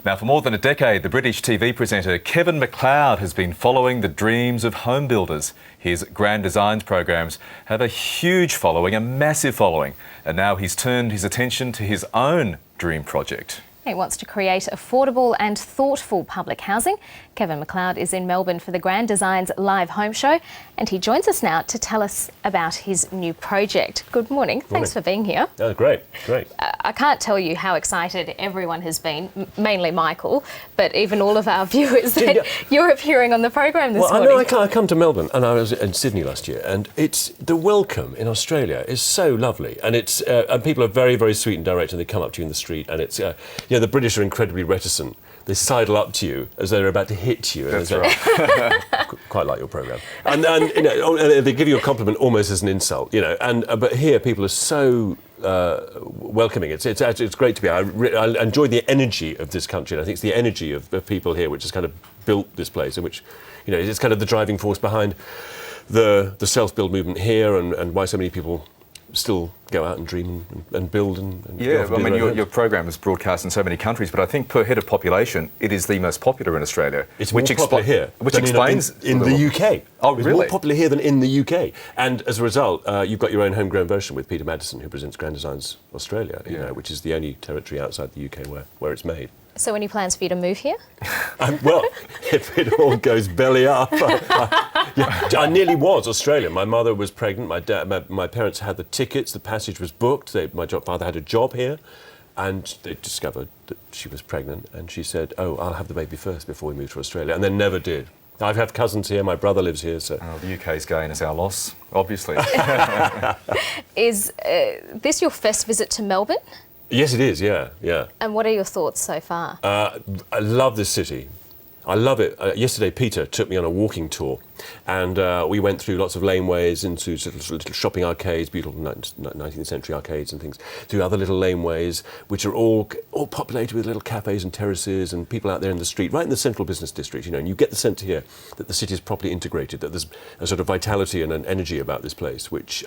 Now, for more than a decade, the British TV presenter Kevin McLeod has been following the dreams of home builders. His Grand Designs programs have a huge following, a massive following, and now he's turned his attention to his own dream project. He wants to create affordable and thoughtful public housing. Kevin McLeod is in Melbourne for the Grand Designs live home show, and he joins us now to tell us about his new project. Good morning. Thanks for being here. Oh, great. I can't tell you how excited everyone has been, mainly Michael, but even all of our viewers that you're appearing on the program this morning. Well, I know I come to Melbourne, and I was in Sydney last year, and it's the welcome in Australia is so lovely, and it's and people are very, very sweet and direct, and they come up to you in the street, and it's the British are incredibly reticent. They sidle up to you as though they're about to hit you. That's right. Quite like your programme. And they give you a compliment almost as an insult, but here people are so welcoming. It's great to be. I enjoy the energy of this country, and I think it's the energy of people here which has kind of built this place, and which, it's kind of the driving force behind the self-build movement here, and why so many people still go out and dream and build and your program is broadcast in so many countries, but I think per head of population, it is the most popular in Australia. It's more popular here, which explains in the UK. Oh, really? It's more popular here than in the UK, and as a result, you've got your own homegrown version with Peter Maddison, who presents Grand Designs Australia, which is the only territory outside the UK where it's made. So any plans for you to move here? Well, if it all goes belly up, I nearly was Australian. My mother was pregnant. My parents had the tickets. The passage was booked. My father had a job here, and they discovered that she was pregnant. And she said, "Oh, I'll have the baby first before we move to Australia," and they never did. I have cousins here. My brother lives here, so the UK's gain is our loss, obviously. Is this your first visit to Melbourne? Yes, it is, yeah. And what are your thoughts so far? I love this city. I love it. Yesterday, Peter took me on a walking tour, and we went through lots of laneways into little shopping arcades, beautiful 19th century arcades and things, through other little laneways, which are all populated with little cafes and terraces and people out there in the street, right in the central business district, and you get the sense here that the city is properly integrated, that there's a sort of vitality and an energy about this place, which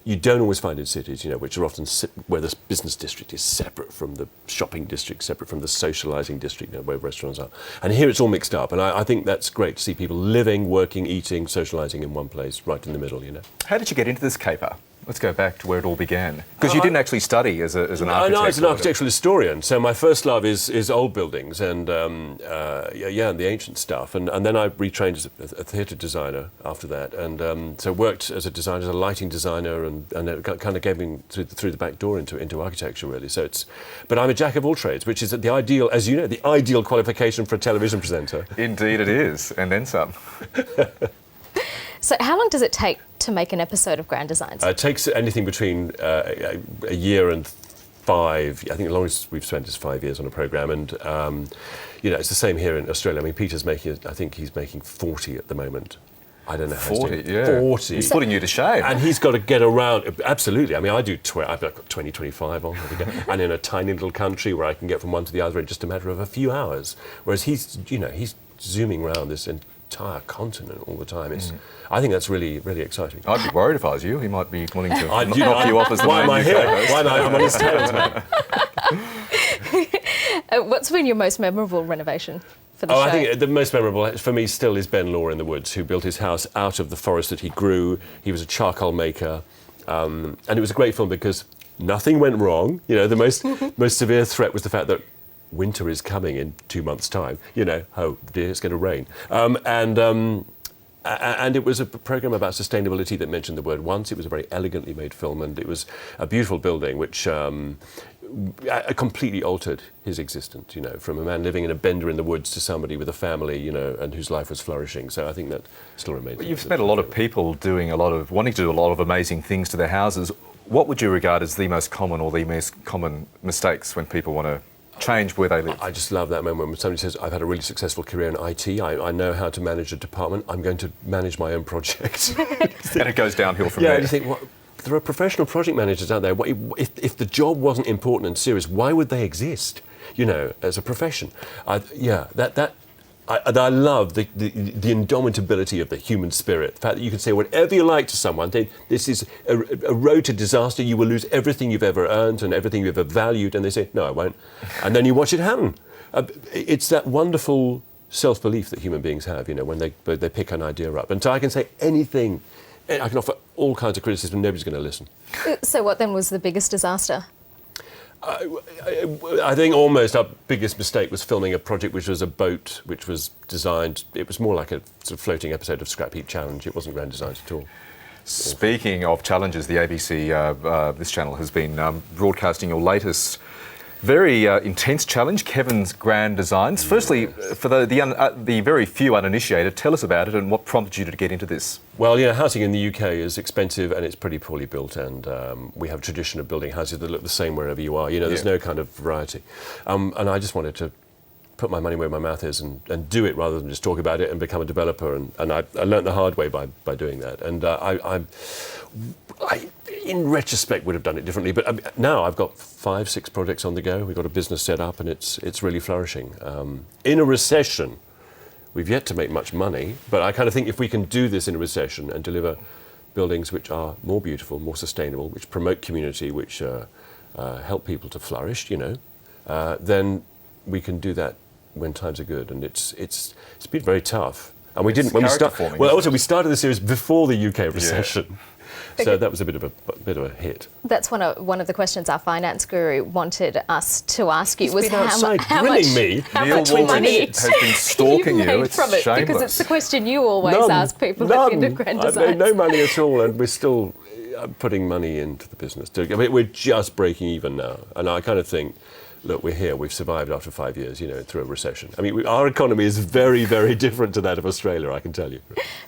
you don't always find in cities, which are often where the business district is separate from the shopping district, separate from the socialising district, where restaurants are. And here it's all mixed up, and I think that's great to see people living, working, eating, socialising in one place, right in the middle, How did you get into this caper? Let's go back to where it all began. Because you didn't actually study as an architect. No, I was an architectural historian, so my first love is old buildings and and the ancient stuff. And then I retrained as a theatre designer after that, and so worked as a designer, as a lighting designer, and it kind of gave me through the back door into architecture, really. So but I'm a jack of all trades, which is the ideal, as you know, the ideal qualification for a television presenter. Indeed it is, and then some. So how long does it take to make an episode of Grand Designs? It takes anything between a year and 5. I think the longest we've spent is 5 years on a programme, and it's the same here in Australia. I mean, Peter's I think he's making 40 at the the I don't know how 40, he's doing. 40. He's putting you to shame. And he's got to get around. Absolutely. I mean, I've got 20, 25 on, and in a tiny little country where I can get from one to the other in just a matter of a few hours. Whereas he's zooming around this entire continent all the time. I think that's really, really exciting. I'd be worried if I was you. He might be wanting to knock you off as the Why am I here? Why not? I'm on his tails, man. What's been your most memorable renovation for the show? I think the most memorable for me still is Ben Law in the Woods, who built his house out of the forest that he grew. He was a charcoal maker, and it was a great film because nothing went wrong. The most severe threat was the fact that winter is coming in 2 months' time. Oh dear, it's going to rain. And it was a programme about sustainability that mentioned the word once. It was a very elegantly made film, and it was a beautiful building which completely altered his existence, from a man living in a bender in the woods to somebody with a family, and whose life was flourishing. So I think that still remains. But you've met a lot of people wanting to do a lot of amazing things to their houses. What would you regard as the most common or the most common mistakes when people want to change where they live? I just love that moment when somebody says, I've had a really successful career in IT, I know how to manage a department, I'm going to manage my own project. And it goes downhill from there. Yeah, and you think, there are professional project managers out there. If the job wasn't important and serious, why would they exist, as a profession? I love the indomitability of the human spirit. The fact that you can say whatever you like to someone, this is a road to disaster, you will lose everything you've ever earned and everything you've ever valued, and they say, no, I won't. And then you watch it happen. It's that wonderful self-belief that human beings have, when they pick an idea up. And so I can say anything, I can offer all kinds of criticism, nobody's going to listen. So what then was the biggest disaster? I think almost our biggest mistake was filming a project which was a boat which was designed, it was more like a sort of floating episode of Scrap Heap Challenge. It wasn't grand designed at all. Speaking of challenges, the ABC, this channel, has been broadcasting your latest very intense challenge, Kevin's Grand Designs. Firstly, for the very few uninitiated, tell us about it and what prompted you to get into this. Well, housing in the UK is expensive and it's pretty poorly built, and we have a tradition of building houses that look the same wherever you are. There's no kind of variety. And I just wanted to put my money where my mouth is and do it rather than just talk about it and become a developer. And I learned the hard way by doing that. And I, in retrospect, would have done it differently. But now I've got 5-6 projects on the go. We've got a business set up and it's really flourishing. In a recession, we've yet to make much money, but I kind of think if we can do this in a recession and deliver buildings which are more beautiful, more sustainable, which promote community, which help people to flourish, then we can do that when times are good. And it's been very tough. And we didn't when we started. Well, also we started the series before the UK recession. So that was a bit of a hit. That's one of the questions our finance guru wanted us to ask you. He's been outside grilling me. How much money has been stalking you. It's from it? shameless. Because it's the question you always ask people at the end of Grand Designs. I've made no money at all, and we're still putting money into the business. We're just breaking even now, and I kind of think, look, we're here. We've survived after 5 years, through a recession. I mean, our economy is very, very different to that of Australia, I can tell you.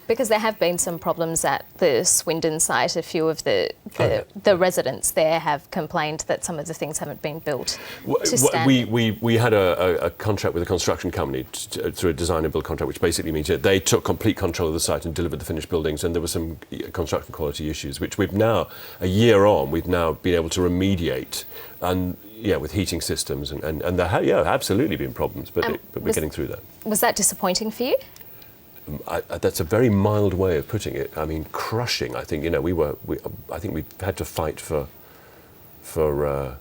Because there have been some problems at the Swindon site. A few of the residents there have complained that some of the things haven't been built to standard. We had a contract with a construction company through a design and build contract, which basically means that they took complete control of the site and delivered the finished buildings, and there were some construction quality issues, which we've now, a year on, we've now been able to remediate. And with heating systems and there have absolutely been problems, but we're getting through that. Was that disappointing for you? That's a very mild way of putting it. I mean, crushing. I think I think we've had to fight for the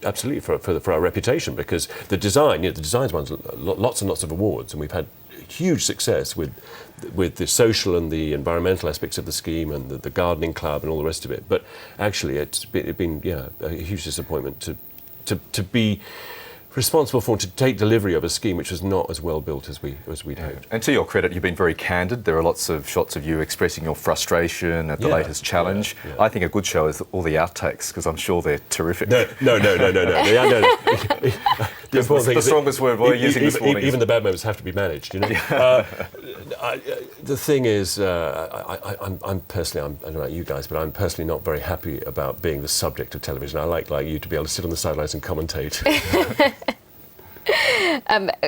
absolutely for our reputation, because the design's won lots and lots of awards, and we've had huge success with the social and the environmental aspects of the scheme and the gardening club and all the rest of it. But actually, it's been a huge disappointment to be responsible for and to take delivery of a scheme which was not as well built as we'd hoped. And to your credit, you've been very candid. There are lots of shots of you expressing your frustration at the latest challenge. I think a good show is all the outtakes, because I'm sure they're terrific. No. The important thing the strongest word we're using this morning. Even the bad moments have to be managed, the thing is, I'm personally, I don't know about you guys, but I'm personally not very happy about being the subject of television. I like you to be able to sit on the sidelines and commentate.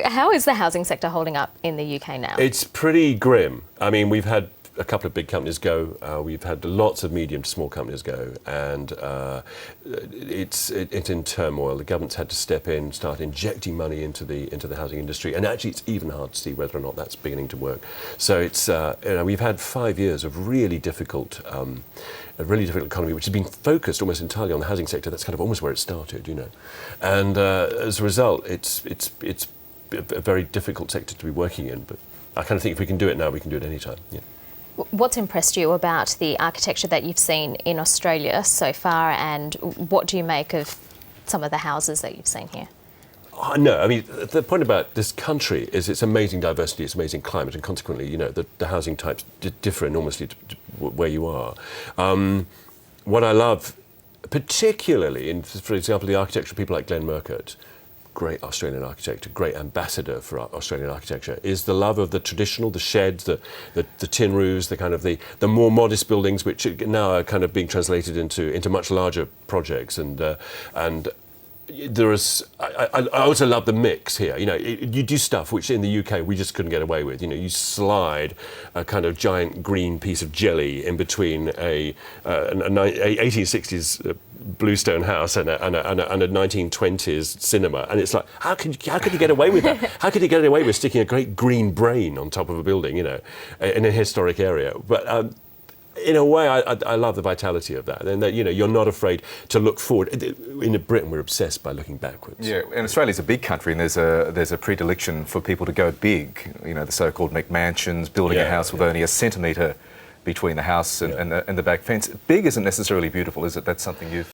How is the housing sector holding up in the UK now? It's pretty grim. I mean, we've had a couple of big companies go. We've had lots of medium to small companies go, and it's in turmoil. The government's had to step in, start injecting money into the housing industry, and actually, it's even hard to see whether or not that's beginning to work. So it's we've had 5 years of really difficult. A really difficult economy, which has been focused almost entirely on the housing sector. That's kind of almost where it started, And as a result, it's a very difficult sector to be working in. But I kind of think if we can do it now, we can do it anytime. Yeah. What's impressed you about the architecture that you've seen in Australia so far, and what do you make of some of the houses that you've seen here? No, I mean, the point about this country is its amazing diversity, its amazing climate, and consequently, the housing types differ enormously to where you are. What I love, particularly in, for example, the architecture of people like Glenn Murcutt, great Australian architect, a great ambassador for Australian architecture, is the love of the traditional, the sheds, the tin roofs, the kind of the more modest buildings, which now are kind of being translated into much larger projects, and there is. I also love the mix here. You do stuff which in the UK we just couldn't get away with. You slide a kind of giant green piece of jelly in between a 1860s bluestone house and a 1920s cinema, and it's like, how could you get away with that? How could you get away with sticking a great green brain on top of a building? In a historic area, but. in a way, I love the vitality of that, and that you're not afraid to look forward. In Britain, we're obsessed by looking backwards. Yeah, and Australia's a big country, and there's a predilection for people to go big. The so-called McMansions, building a house with only a centimetre between the house and the back fence. Big isn't necessarily beautiful, is it? That's something you've